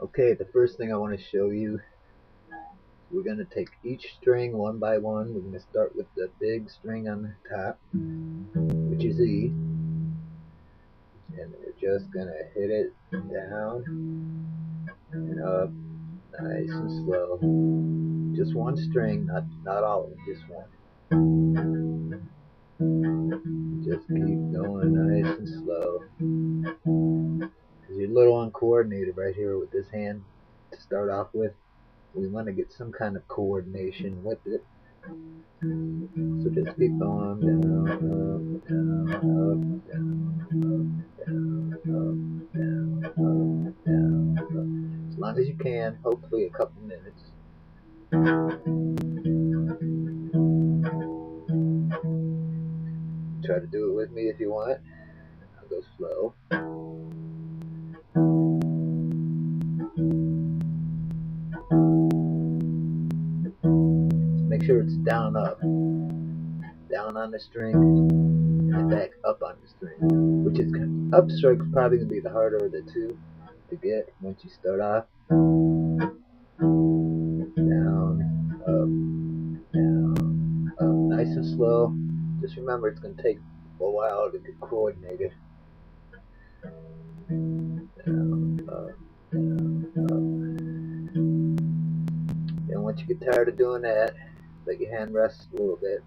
Okay, the first thing I want to show you, we're going to take each string one by one. We're going to start with the big string on the top, which is E, and we're just going to hit it down and up, nice and slow. Just one string, not all of them, just one. Just keep going nice and slow. Because you're a little uncoordinated right here with this hand to start off with. We want to get some kind of coordination with it. So just keep going down, up, down, up, down, up, down, up, down, up, down, up. As long as you can, hopefully a couple minutes. Try to do it with me if you want. I'll go slow. Make sure it's down up. Down on the string and back up on the string. Which is up stroke's probably gonna be the harder of the two to get once you start off. Down, up, down, up. Nice and slow. Just remember it's gonna take a while to get coordinated. Down, up, down, up. And once you get tired of doing that, let your hand rest a little bit.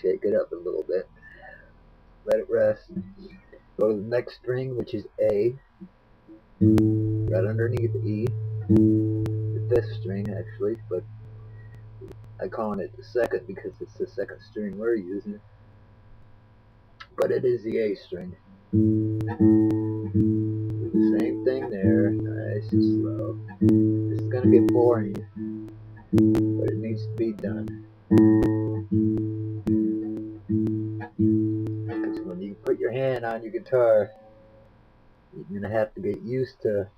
Shake it up a little bit. Let it rest. Go to the next string, which is A. Right underneath E. The fifth string, actually, but I'm calling it the second because it's the second string we're using. But it is the A string. Do the same thing there, nice and slow. This is gonna get boring, but it needs to be done. Because when you put your hand on your guitar, you're gonna have to get used to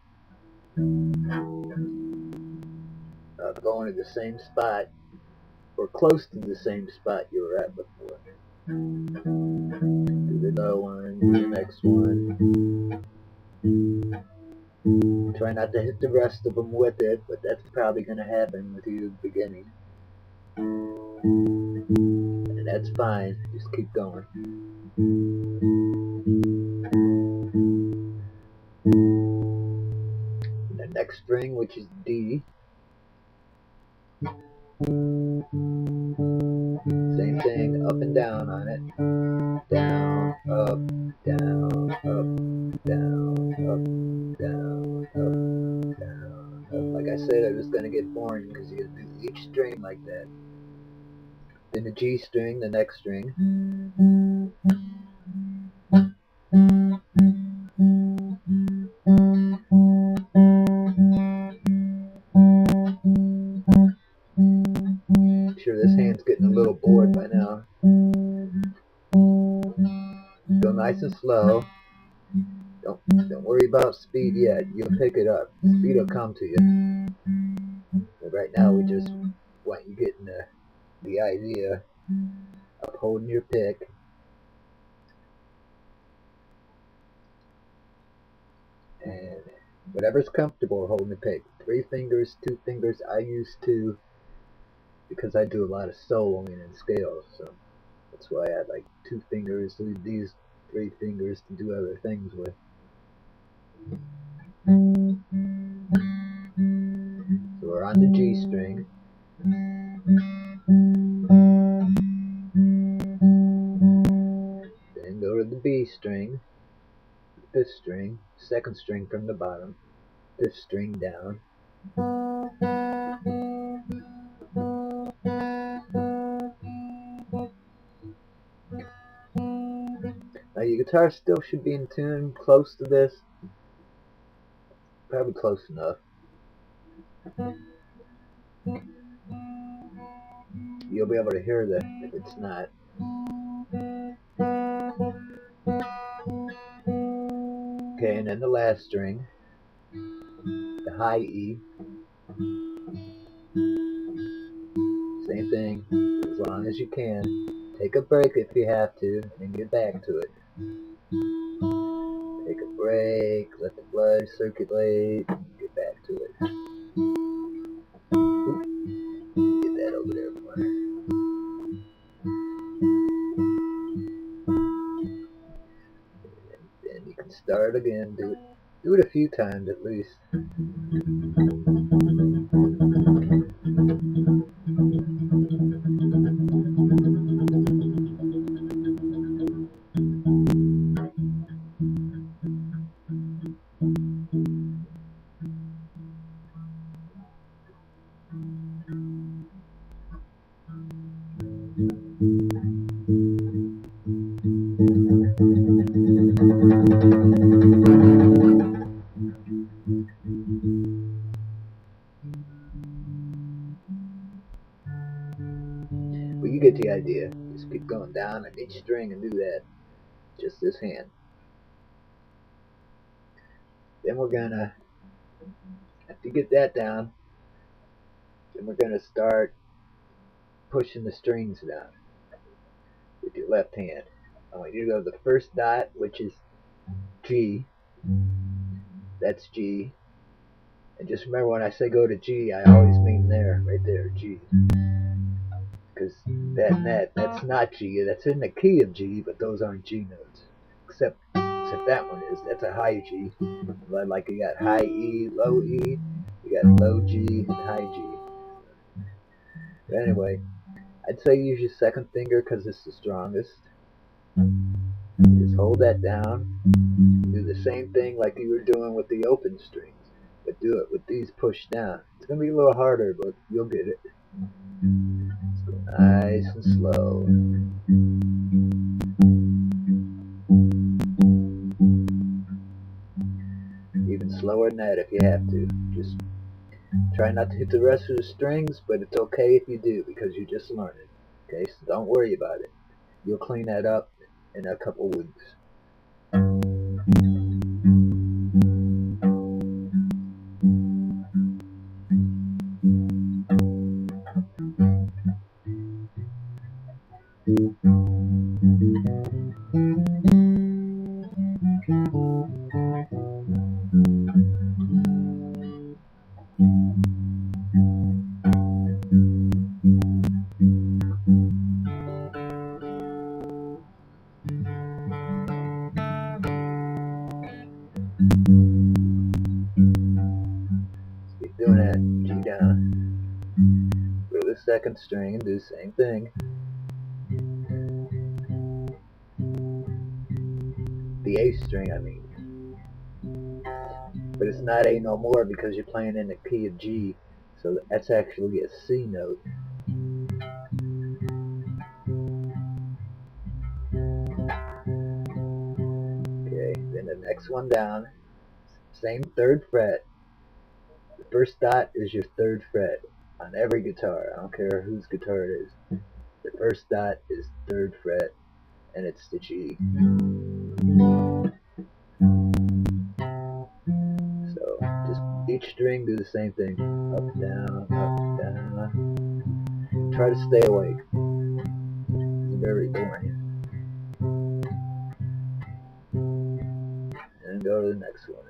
going to the same spot or close to the same spot you were at before. Do the low one, do the next one. Try not to hit the rest of them with it, but that's probably going to happen with you at the beginning. And that's fine, just keep going. And the next string, which is D. Same thing, up and down on it. Down, up, down, up, down, up, down, up, down, up. Like I said, it was going to get boring because you do each string like that. Then the G string, the next string. I'm sure this hand's getting a little bored by now. Go nice and slow. Don't worry about speed yet. You'll pick it up. Speed will come to you. But right now we just want you getting the idea of holding your pick. And whatever's comfortable holding the pick. 3 fingers, 2 fingers. I use 2 because I do a lot of soloing and scales. So that's why I like 2 fingers. These 3 fingers to do other things with. So we're on the G string. Then go to the B string, 5th string, 2nd string from the bottom, 5th string down. Now your guitar still should be in tune, close to this. Probably close enough. You'll be able to hear that if it's not. Okay, and then the last string, the high E. Same thing, as long as you can. Take a break if you have to, and get back to it. Take a break, let the blood circulate, get and start again. Do it a few times at least. Well, you get the idea. Just keep going down on each string and do that. Just this hand. Then we're gonna, after you get that down, then we're gonna start pushing the strings down with your left hand. I want you to go to the first dot, which is G. That's G. And just remember, when I say go to G, I always mean there, right there, G. Because that's not G. That's in the key of G, but those aren't G notes. Except that one is. That's a high G. Like you got high E, low E, you got low G, and high G. But anyway, I'd say use your second finger because it's the strongest. Just hold that down. Do the same thing like you were doing with the open strings, but do it with these pushed down. It's going to be a little harder, but you'll get it. Let's go nice and slow. Even slower than that if you have to. Just try not to hit the rest of the strings, but it's okay if you do because you just learned it. Okay, so don't worry about it. You'll clean that up in a couple weeks. Keep doing that. G down. Go to the second string and do the same thing. The A string, I mean. But it's not A no more because you're playing in the key of G. So that's actually a C note. Okay, then the next one down. Same third fret. The first dot is your third fret on every guitar. I don't care whose guitar it is. The first dot is third fret, and it's the G. So just each string do the same thing. Up, down, up, down. Try to stay awake. It's very boring. And go to the next one.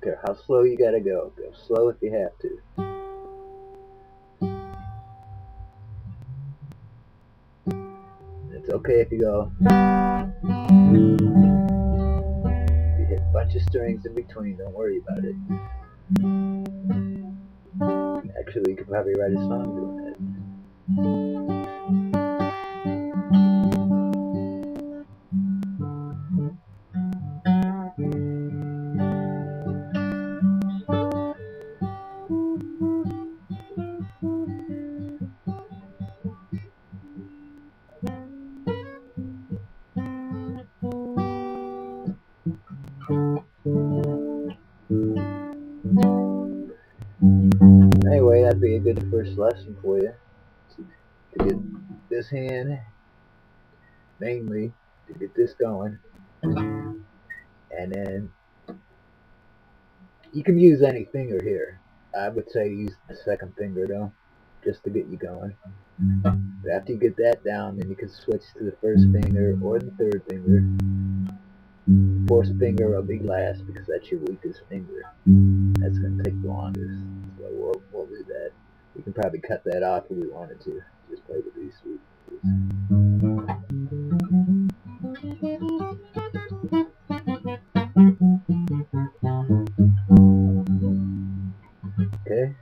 Care how slow you gotta go. Go slow if you have to. It's okay if you go. You hit a bunch of strings in between, don't worry about it. Actually, you could probably write a song doing that. Anyway, that'd be a good first lesson for you. To get this hand, mainly, to get this going. And then You can use any finger here. I would say use the second finger though, just to get you going. But after you get that down, then you can switch to the first finger or the third finger. Fourth finger will be last because that's your weakest finger. That's going to take the longest. So we'll do that. We can probably cut that off if we wanted to. Just play with these sweet okay?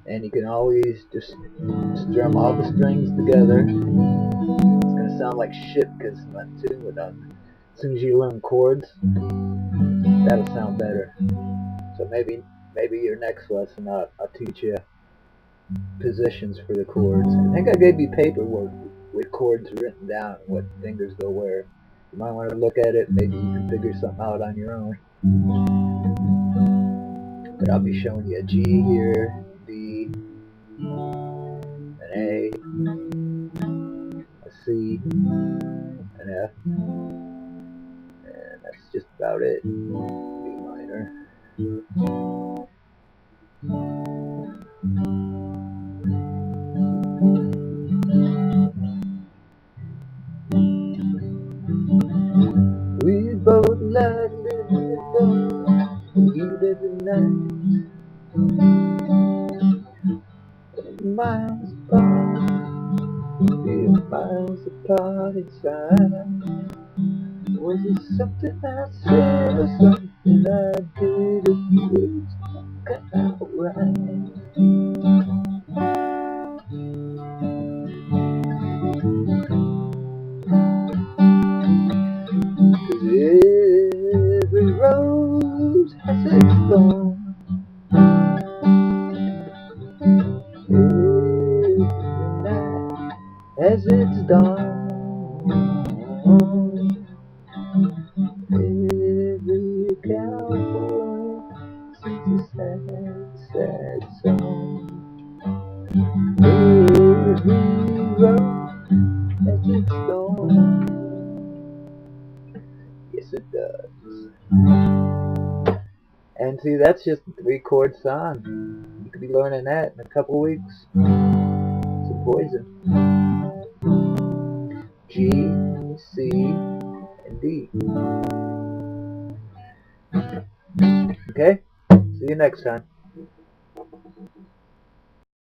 And you can always just strum all the strings together. It's going to sound like shit because it's not tuned with them. As soon as you learn chords, that'll sound better. So maybe your next lesson I'll teach you positions for the chords. I think I gave you paperwork with chords written down, what fingers go where. You might want to look at it. Maybe you can figure something out on your own. But I'll be showing you a G here, B, an A, a C, an F, and that's just about it. B minor. We both like living alone, you every night, miles apart inside. Was it something I said or something I did or you got out right? Cause every rose has its thorn, every night has its dawn. Every cowboy sings a sad, sad song. Every road has its thorn. Yes, it does. And see, that's just a 3-chord song. You could be learning that in a couple weeks. Some Poison. G, C, and D. Okay? See you next time.